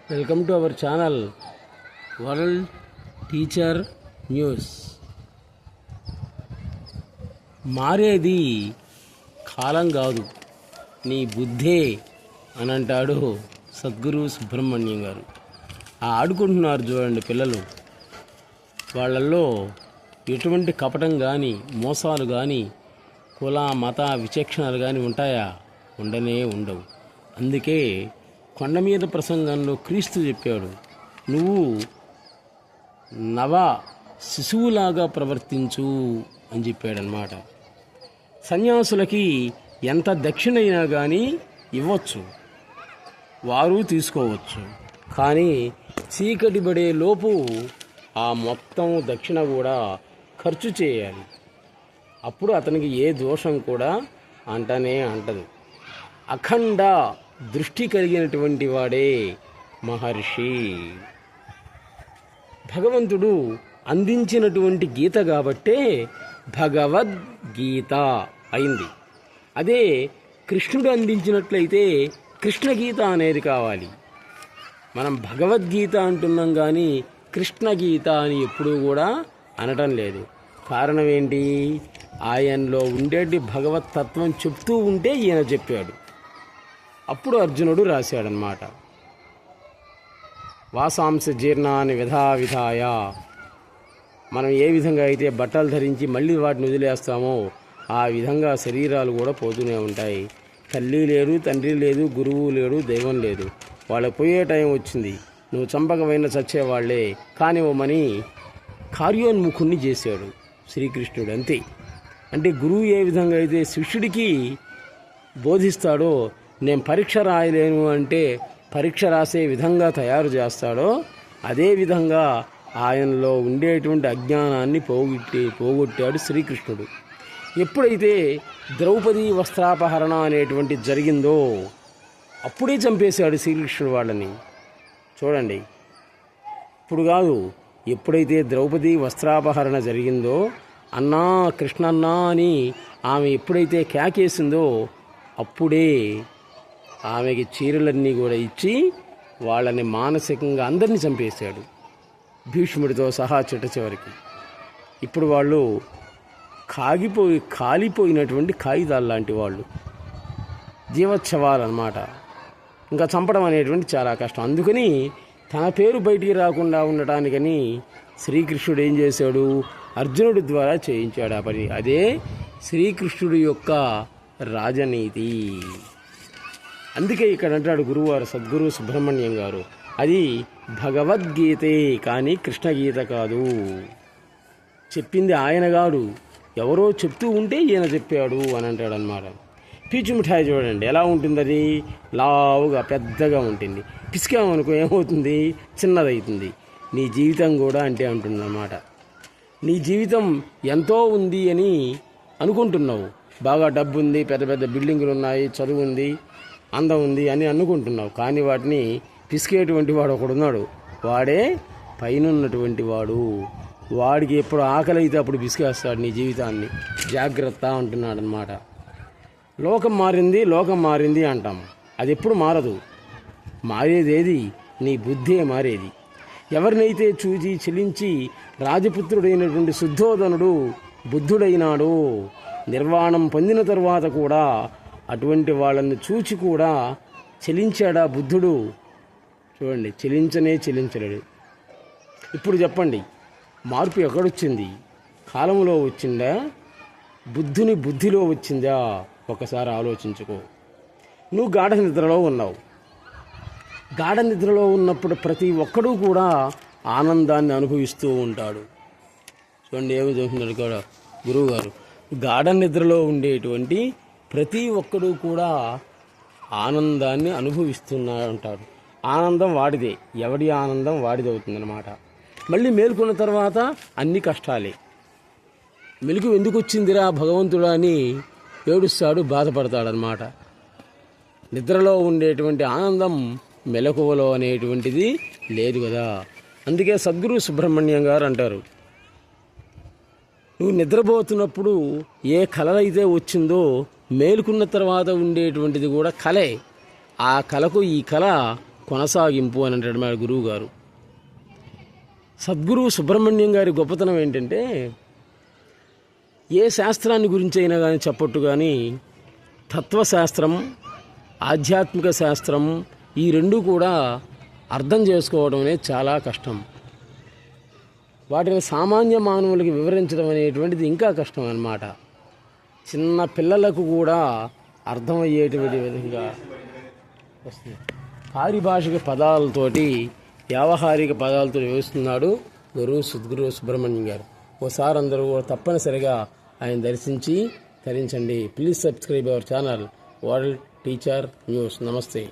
Welcome to our channel world teacher news. మారేది కాలం కాదు, నీ బుద్ధే అని అంటాడు సద్గురు సుబ్రహ్మణ్యం గారు. ఆడుకుంటున్నారు చూడండి పిల్లలు. వాళ్ళల్లో ఎటువంటి కపటం కానీ, మోసాలు కానీ, కుల మత విచక్షణలు కానీ ఉంటాయా? ఉండనే ఉండవు. అందుకే కొండ మీద ప్రసంగంలో క్రీస్తు చెప్పాడు, నువ్వు నవ శిశువులాగా ప్రవర్తించు అని చెప్పాడనమాట. సన్యాసులకి ఎంత దక్షిణ అయినా కానీ ఇవ్వచ్చు, వారు తీసుకోవచ్చు. కానీ చీకటి పడే లోపు ఆ మొత్తం దక్షిణ కూడా ఖర్చు చేయాలి. అప్పుడు అతనికి ఏ దోషం కూడా అంటనే అంటదు. అఖండ దృష్టి కలిగినటువంటి వాడే మహర్షి. భగవంతుడు అందించినటువంటి గీత కాబట్టే భగవద్గీత అయింది. అదే కృష్ణుడు అందించినట్లయితే కృష్ణగీత అనేది కావాలి. మనం భగవద్గీత అంటున్నాం కానీ కృష్ణగీత అని ఎప్పుడూ కూడా అనటం లేదు. కారణం ఏంటి? ఆయనలో ఉండేటి భగవతత్వం చెప్తూ ఉంటే ఈయన చెప్పాడు. అప్పుడు అర్జునుడు రాశాడనమాట, వాసాంశ జీర్ణాన్ని విధాయ. మనం ఏ విధంగా అయితే బట్టలు ధరించి మళ్ళీ వాటిని వదిలేస్తామో ఆ విధంగా శరీరాలు కూడా పోతూనే ఉంటాయి. తల్లి లేదు, తండ్రి లేదు, గురువు లేడు, దైవం లేదు. వాళ్ళకి పోయే టైం వచ్చింది. నువ్వు చంపకమైన చచ్చేవాళ్లే కానివ్వమని కార్యోన్ముఖుణ్ణి చేశాడు శ్రీకృష్ణుడు. అంతే. అంటే గురువు ఏ విధంగా అయితే శిష్యుడికి బోధిస్తాడో, నేను పరీక్ష రాయలేను అంటే పరీక్ష రాసే విధంగా తయారు చేస్తాడో, అదేవిధంగా ఆయనలో ఉండేటువంటి అజ్ఞానాన్ని పోగొట్టాడు శ్రీకృష్ణుడు. ఎప్పుడైతే ద్రౌపది వస్త్రాపహరణ అనేటువంటి జరిగిందో అప్పుడే చంపేశాడు శ్రీకృష్ణుడు వాళ్ళని. చూడండి, ఇప్పుడు కాదు, ఎప్పుడైతే ద్రౌపది వస్త్రాపహరణ జరిగిందో, అన్నా కృష్ణన్నా అని ఆమె ఎప్పుడైతే కేకేసిందో అప్పుడే ఆమెకి చీరలన్నీ కూడా ఇచ్చి వాళ్ళని మానసికంగా అందరినీ చంపేశాడు, భీష్ముడితో సహా చివరికి. ఇప్పుడు వాళ్ళు కాలిపోయినటువంటి కాగితాలు లాంటి వాళ్ళు, జీవోత్సవాలు అన్నమాట. ఇంకా చంపడం అనేటువంటి చాలా కష్టం. అందుకని తన పేరు బయటికి రాకుండా ఉండటానికని శ్రీకృష్ణుడు ఏం చేశాడు? అర్జునుడి ద్వారా చేయించాడు ఆ పని. అదే శ్రీకృష్ణుడి యొక్క రాజనీతి. అందుకే ఇక్కడ అంటాడు గురువారు సద్గురు సుబ్రహ్మణ్యం గారు, అది భగవద్గీతే కానీ కృష్ణగీత కాదు. చెప్పింది ఆయన గాడు, ఎవరో చెప్తూ ఉంటే ఈయన చెప్పాడు అని అంటాడు అన్నమాట. పీచు మిఠాయి చూడండి ఎలా ఉంటుంది, అది లావుగా పెద్దగా ఉంటుంది. పిసికామనుకో ఏమవుతుంది? చిన్నదవుతుంది. నీ జీవితం కూడా అంటే అంటుందన్నమాట. నీ జీవితం ఎంతో ఉంది అని అనుకుంటున్నావు, బాగా డబ్బు ఉంది, పెద్ద పెద్ద బిల్డింగులు ఉన్నాయి, చదువు ఉంది, అందం ఉంది అని అనుకుంటున్నావు. కానీ వాటిని పిసికేటువంటి వాడు ఒకడున్నాడు, వాడే పైన ఉన్నటువంటి వాడు. వాడికి ఎప్పుడు ఆకలి అయితే అప్పుడు పిసికేస్తాడు నీ జీవితాన్ని. జాగ్రత్త అంటున్నాడు అన్నమాట. లోకం మారింది అంటాం, అది ఎప్పుడు మారదు. మారేదేది నీ బుద్ధే మారేది. ఎవరినైతే చూచి చెలించి రాజపుత్రుడైనటువంటి శుద్ధోదనుడు బుద్ధుడైనాడో, నిర్వాణం పొందిన తరువాత కూడా అటువంటి వాళ్ళని చూచి కూడా చెలించాడా బుద్ధుడు? చూడండి, చెలించలేడు. ఇప్పుడు చెప్పండి, మార్పు ఎక్కడొచ్చింది? కాలంలో వచ్చిందా? బుద్ధుని బుద్ధిలో వచ్చిందా? ఒకసారి ఆలోచించుకో. నువ్వు గాఢ నిద్రలో ఉన్నావు. గాఢ నిద్రలో ఉన్నప్పుడు ప్రతి ఒక్కడూ కూడా ఆనందాన్ని అనుభవిస్తూ ఉంటాడు. చూడండి ఏమి చూస్తున్నాడు కూడా గురువు గారు. గాఢ నిద్రలో ఉండేటువంటి ప్రతి ఒక్కడూ కూడా ఆనందాన్ని అనుభవిస్తున్నా ఉంటాడు. ఆనందం వాడిదే, ఎవడి ఆనందం వాడిది అవుతుందన్నమాట. మళ్ళీ మేల్కొన్న తర్వాత అన్ని కష్టాలే. మెలుగు ఎందుకు వచ్చిందిరా భగవంతుడా అని ఏడుస్తాడు, బాధపడతాడనమాట. నిద్రలో ఉండేటువంటి ఆనందం మెలకువలో అనేటువంటిది లేదు కదా. అందుకే సద్గురు సుబ్రహ్మణ్యం గారు అంటారు, నువ్వు నిద్రపోతున్నప్పుడు ఏ కలలైతే వచ్చిందో మేలుకున్న తర్వాత ఉండేటువంటిది కూడా కలే. ఆ కళకు ఈ కళ కొనసాగింపు అని అంటాడు మా గురువు గారు. సద్గురువు సుబ్రహ్మణ్యం గారి గొప్పతనం ఏంటంటే ఏ శాస్త్రాన్ని గురించి అయినా కానీ చెప్పట్టు కానీ తత్వశాస్త్రం, ఆధ్యాత్మిక శాస్త్రం ఈ రెండు కూడా అర్థం చేసుకోవడం అనేది చాలా కష్టం. వాటిని సామాన్య మానవులకి వివరించడం అనేటువంటిది ఇంకా కష్టం అన్నమాట. చిన్న పిల్లలకు కూడా అర్థమయ్యేటువంటి విధంగా వస్తుంది. పారిభాషిక పదాలతోటి, వ్యావహారిక పదాలతో వివరిస్తున్నాడు సద్గురు సుబ్రహ్మణ్యం గారు. ఓసారి అందరూ తప్పనిసరిగా ఆయన దర్శించి తరించండి. Please subscribe our channel world teacher news. నమస్తే.